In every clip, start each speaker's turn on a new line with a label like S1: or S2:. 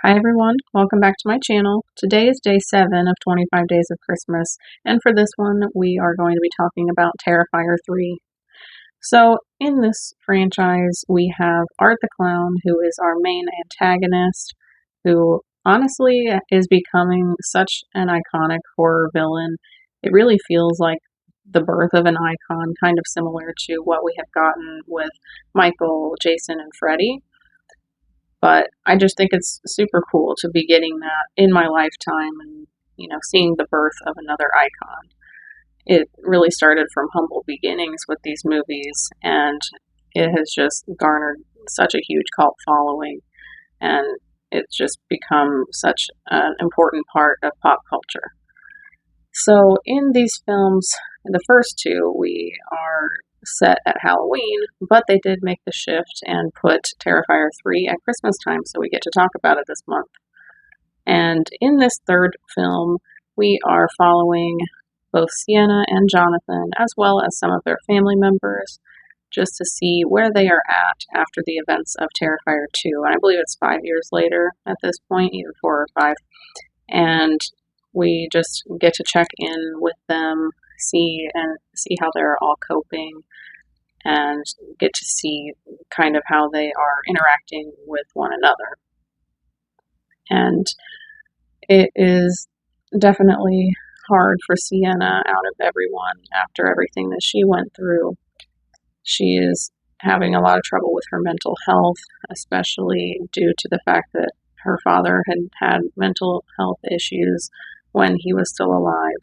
S1: Hi everyone, welcome back to my channel. Today is day 7 of 25 Days of Christmas, and for this one we are going to be talking about Terrifier 3. So in this franchise we have Art the Clown, who is our main antagonist, who honestly is becoming such an iconic horror villain. It really feels like the birth of an icon, kind of similar to what we have gotten with Michael, Jason, and Freddy. But I just think it's super cool to be getting that in my lifetime and, seeing the birth of another icon. It really started from humble beginnings with these movies, and it has just garnered such a huge cult following, and it's just become such an important part of pop culture. So in these films, in the first two, we are set at Halloween, but they did make the shift and put Terrifier 3 at Christmas time, so we get to talk about it this month. And in this third film, we are following both Sienna and Jonathan, as well as some of their family members, just to see where they are at after the events of Terrifier 2. And I believe it's 5 years later at this point, either 4 or 5. And we just get to check in with them, see how they're all coping, and get to see kind of how they are interacting with one another. And it is definitely hard for Sienna out of everyone after everything that she went through. She is having a lot of trouble with her mental health, especially due to the fact that her father had mental health issues when he was still alive.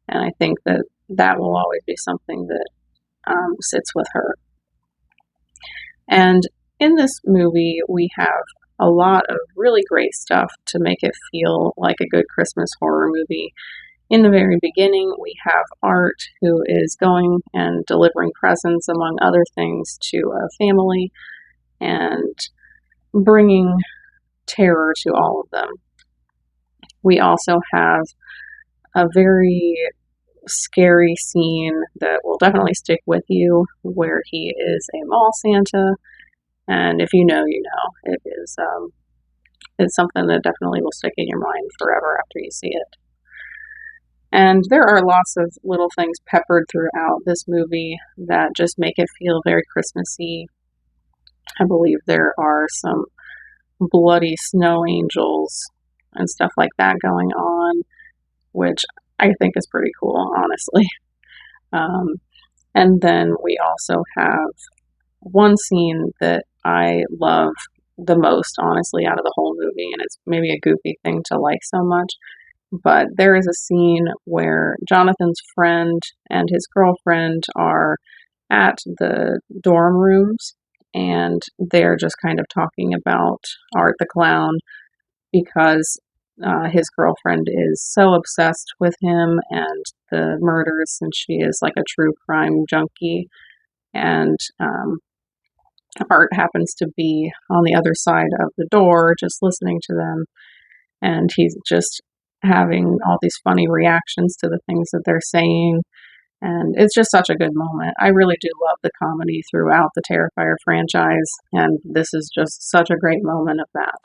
S1: And I think that will always be something that sits with her. And in this movie, we have a lot of really great stuff to make it feel like a good Christmas horror movie. In the very beginning, we have Art, who is going and delivering presents, among other things, to a family and bringing terror to all of them. We also have a very scary scene that will definitely stick with you, where he is a mall Santa, and if you know, you know. It's something that definitely will stick in your mind forever after you see it. And there are lots of little things peppered throughout this movie that just make it feel very Christmassy. I believe there are some bloody snow angels and stuff like that going on, which I think is pretty cool, honestly. And then we also have one scene that I love the most, honestly, out of the whole movie, and it's maybe a goofy thing to like so much, but there is a scene where Jonathan's friend and his girlfriend are at the dorm rooms, and they're just kind of talking about Art the Clown because his girlfriend is so obsessed with him and the murders, and she is like a true crime junkie. And Art happens to be on the other side of the door, just listening to them, and he's just having all these funny reactions to the things that they're saying. And it's just such a good moment. I really do love the comedy throughout the Terrifier franchise, and this is just such a great moment of that.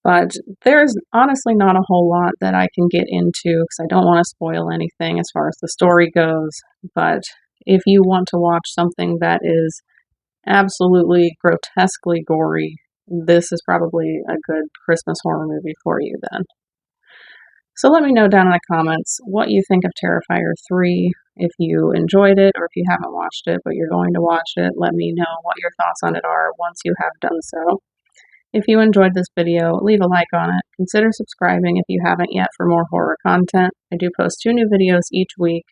S1: But there's honestly not a whole lot that I can get into because I don't want to spoil anything as far as the story goes. But if you want to watch something that is absolutely grotesquely gory, this is probably a good Christmas horror movie for you then. So let me know down in the comments what you think of Terrifier 3. If you enjoyed it, or if you haven't watched it but you're going to watch it, let me know what your thoughts on it are once you have done so. If you enjoyed this video, leave a like on it. Consider subscribing if you haven't yet for more horror content. I do post 2 new videos each week.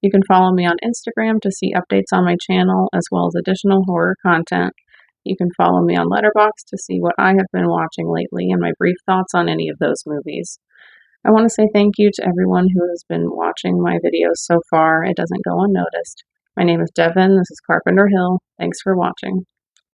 S1: You can follow me on Instagram to see updates on my channel, as well as additional horror content. You can follow me on Letterboxd to see what I have been watching lately and my brief thoughts on any of those movies. I want to say thank you to everyone who has been watching my videos so far. It doesn't go unnoticed. My name is Devin. This is Carpenter Hill. Thanks for watching.